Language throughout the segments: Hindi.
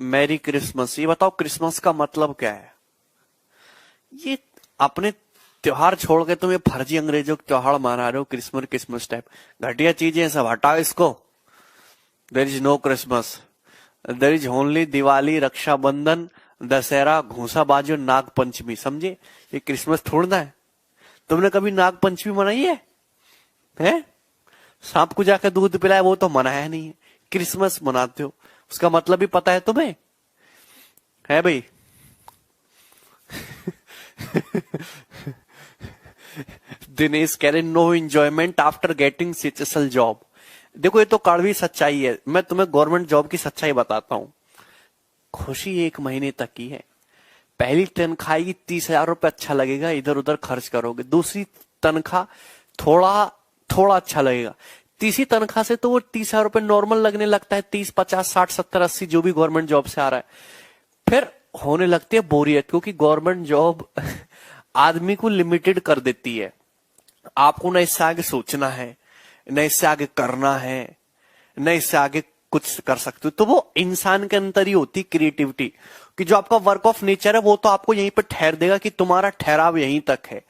Merry Christmas. ये बताओ क्रिसमस का मतलब क्या है? ये अपने त्योहार छोड़ के तुम ये फर्जी अंग्रेजों के त्योहार मना रहे हो, क्रिसमस क्रिसमस टाइप घटिया चीजें सब हटाओ इसको। There is no Christmas, there is only Diwali, Rakshabandhan, Dussehra, घूसाबाजी और नाग पंचमी। समझे? ये क्रिसमस थोड़ना है। तुमने कभी नाग पंचमी मनाई है? हैं? सांप को जाकर दूध पिलाया वो तो मनाया नहीं है। क्रिसमस मनाते हो, उसका मतलब भी पता है तुम्हें? है भाई? दिनेश कह रहे no enjoyment after getting CHSL job. देखो ये तो कड़वी सच्चाई है, मैं तुम्हें गवर्नमेंट जॉब की सच्चाई बताता हूं। खुशी 1 महीने तक की है। पहली तनख्वाह की 30,000 रुपए अच्छा लगेगा, इधर उधर खर्च करोगे। दूसरी तनख्वाह थोड़ा थोड़ा अच्छा लगेगा। तीसरी तनख्वाह से तो वो 30,000 रुपए नॉर्मल लगने लगता है। 30, 50, 60, 70, 80 जो भी गवर्नमेंट जॉब से आ रहा है। फिर होने लगती है बोरियत, क्योंकि गवर्नमेंट जॉब आदमी को लिमिटेड कर देती है। आपको न इससे आगे सोचना है, न इससे आगे करना है, न इससे आगे कुछ कर सकते हो। तो वो इंसान के अंदर ही होती क्रिएटिविटी, कि जो आपका वर्क ऑफ नेचर है वो तो आपको यहीं पर ठहर देगा कि तुम्हारा ठहराव यहीं तक है।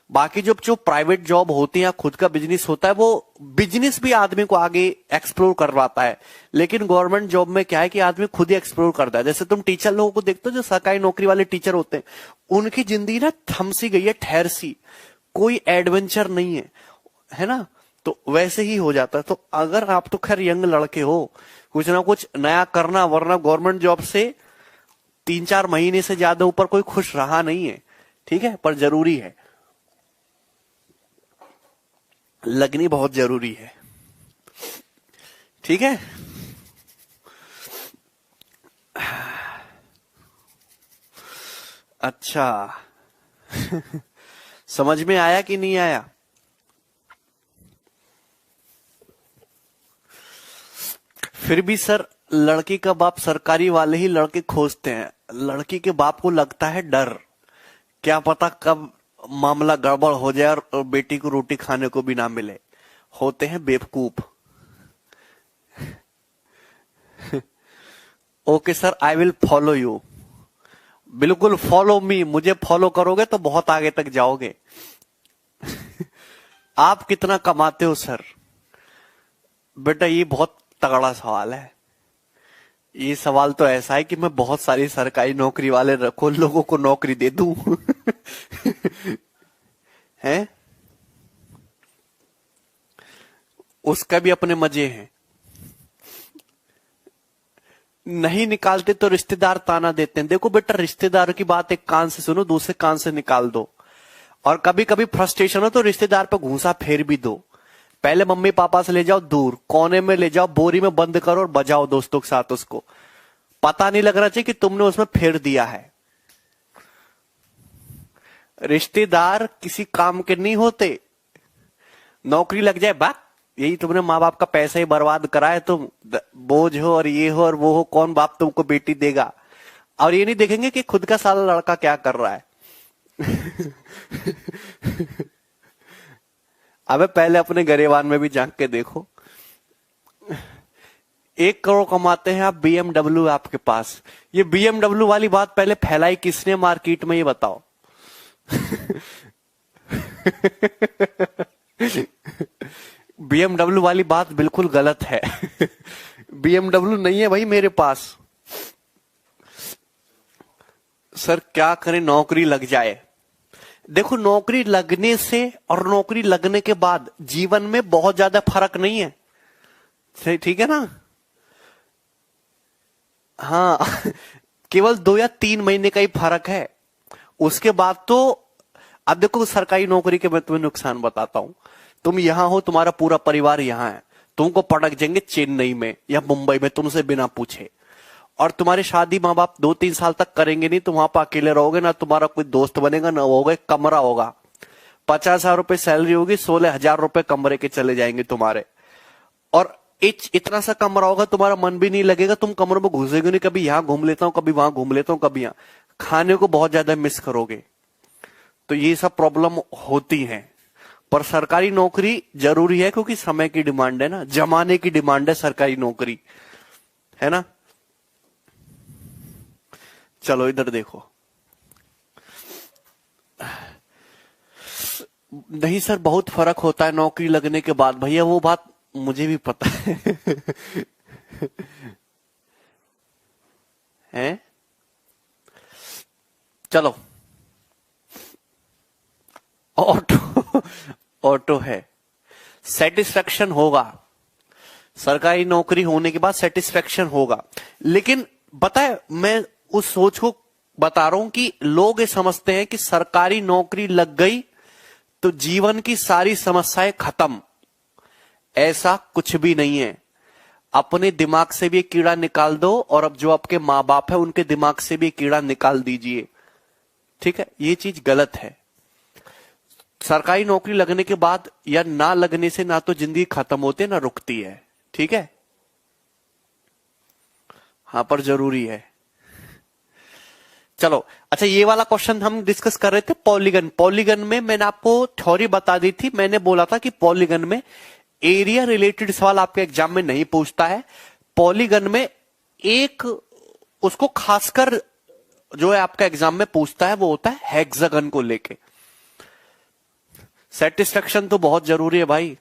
बाकी जो प्राइवेट जॉब होती है या खुद का बिजनेस होता है, वो बिजनेस भी आदमी को आगे एक्सप्लोर करवाता है। लेकिन गवर्नमेंट जॉब में क्या है कि आदमी खुद ही एक्सप्लोर करता है। जैसे तुम टीचर लोगों को देखते हो, जो सरकारी नौकरी वाले टीचर होते हैं, उनकी जिंदगी ना थम सी गई है, ठहर सी, कोई एडवेंचर नहीं है ना? तो वैसे ही हो जाता है। तो अगर आप तो खैर यंग लड़के हो, कुछ ना कुछ नया करना, वरना गवर्नमेंट जॉब से 3-4 महीने से ज्यादा ऊपर कोई खुश रहा नहीं है। ठीक है, पर जरूरी है, लगनी बहुत जरूरी है। ठीक है? अच्छा। समझ में आया कि नहीं आया? फिर भी सर, लड़की का बाप सरकारी वाले ही लड़के खोजते हैं। लड़की के बाप को लगता है डर, क्या पता कब मामला गड़बड़ हो जाए और बेटी को रोटी खाने को भी ना मिले। होते हैं बेवकूफ। Okay sir, I will follow you. बिल्कुल फॉलो मी। मुझे फॉलो करोगे तो बहुत आगे तक जाओगे। आप कितना कमाते हो सर? बेटा ये बहुत तगड़ा सवाल है। ये सवाल तो ऐसा है कि मैं बहुत सारी सरकारी नौकरी वाले लोगों को नौकरी दे दूं। हैं? उसका भी अपने मजे हैं। नहीं निकालते तो रिश्तेदार ताना देते हैं। देखो बेटा, रिश्तेदारों की बात एक कान से सुनो, दूसरे कान से निकाल दो। और कभी कभी फ्रस्ट्रेशन हो तो रिश्तेदार पे घूंसा फेर भी दो। पहले मम्मी पापा से ले जाओ दूर, कोने में ले जाओ, बोरी में बंद करो और बजाओ दोस्तों के साथ। उसको पता नहीं लगना चाहिए कि तुमने उसमें फेर दिया है। रिश्तेदार किसी काम के नहीं होते। नौकरी लग जाए बात, यही तुमने माँ बाप का पैसा ही बर्बाद करा है। तुम बोझ हो और ये हो और वो हो, कौन बाप तुमको बेटी देगा? और ये नहीं देखेंगे कि खुद का साला लड़का क्या कर रहा है। अबे पहले अपने गरेवान में भी झांक के देखो। 1 करोड़ कमाते हैं आप, बीएमडब्ल्यू आपके पास। ये बीएमडब्ल्यू वाली बात पहले फैलाई किसने मार्केट में, ये बताओ। बीएमडब्ल्यू वाली बात बिल्कुल गलत है। बीएमडब्ल्यू नहीं है भाई मेरे पास। सर क्या करें, नौकरी लग जाए? देखो, नौकरी लगने से और नौकरी लगने के बाद जीवन में बहुत ज्यादा फर्क नहीं है। ठीक है ना? हाँ। केवल 2 या 3 महीने का ही फर्क है। उसके बाद तो अब देखो, सरकारी नौकरी के मैं तुम्हें नुकसान बताता हूं। तुम यहां हो, तुम्हारा पूरा परिवार यहां है, तुमको पटक जाएंगे चेन्नई में या मुंबई में तुमसे बिना पूछे। और तुम्हारी शादी माँ बाप 2-3 साल तक करेंगे नहीं। तुम वहां पर अकेले रहोगे, ना तुम्हारा कोई दोस्त बनेगा, ना होगा, एक कमरा होगा। 50,000 रुपए सैलरी होगी, 16,000 रुपए कमरे के चले जाएंगे तुम्हारे। और इतना सा कमरा होगा, तुम्हारा मन भी नहीं लगेगा, तुम कमरों में घुसेगे नहीं। कभी यहां घूम लेता हूं, कभी वहां घूम लेता हूं, कभी यहां। खाने को बहुत ज्यादा मिस करोगे। तो ये सब प्रॉब्लम होती है। पर सरकारी नौकरी जरूरी है, क्योंकि समय की डिमांड है ना, जमाने की डिमांड है सरकारी नौकरी, है ना? चलो इधर देखो। नहीं सर, बहुत फर्क होता है नौकरी लगने के बाद। भैया वो बात मुझे भी पता है। हैं? चलो, ऑटो ऑटो है, सेटिस्फेक्शन होगा, सरकारी नौकरी होने के बाद सेटिस्फेक्शन होगा। लेकिन पता है, मैं उस सोच को बता रहा हूं कि लोग ये समझते हैं कि सरकारी नौकरी लग गई तो जीवन की सारी समस्याएं खत्म। ऐसा कुछ भी नहीं है। अपने दिमाग से भी एक कीड़ा निकाल दो, और अब जो आपके माँ बाप है उनके दिमाग से भी एक कीड़ा निकाल दीजिए। ठीक है, ये चीज गलत है। सरकारी नौकरी लगने के बाद या ना लगने से ना तो जिंदगी खत्म होती है ना रुकती है। ठीक है, हाँ, पर जरूरी है। चलो, अच्छा, ये वाला क्वेश्चन हम डिस्कस कर रहे थे पॉलीगन। पॉलीगन में मैंने आपको थ्योरी बता दी थी। मैंने बोला था कि पॉलीगन में एरिया रिलेटेड सवाल आपके एग्जाम में नहीं पूछता है। पॉलीगन में एक उसको खासकर जो है आपका एग्जाम में पूछता है वो होता है हेक्सागन को लेके। सेटिस्फेक्शन तो बहुत जरूरी है भाई।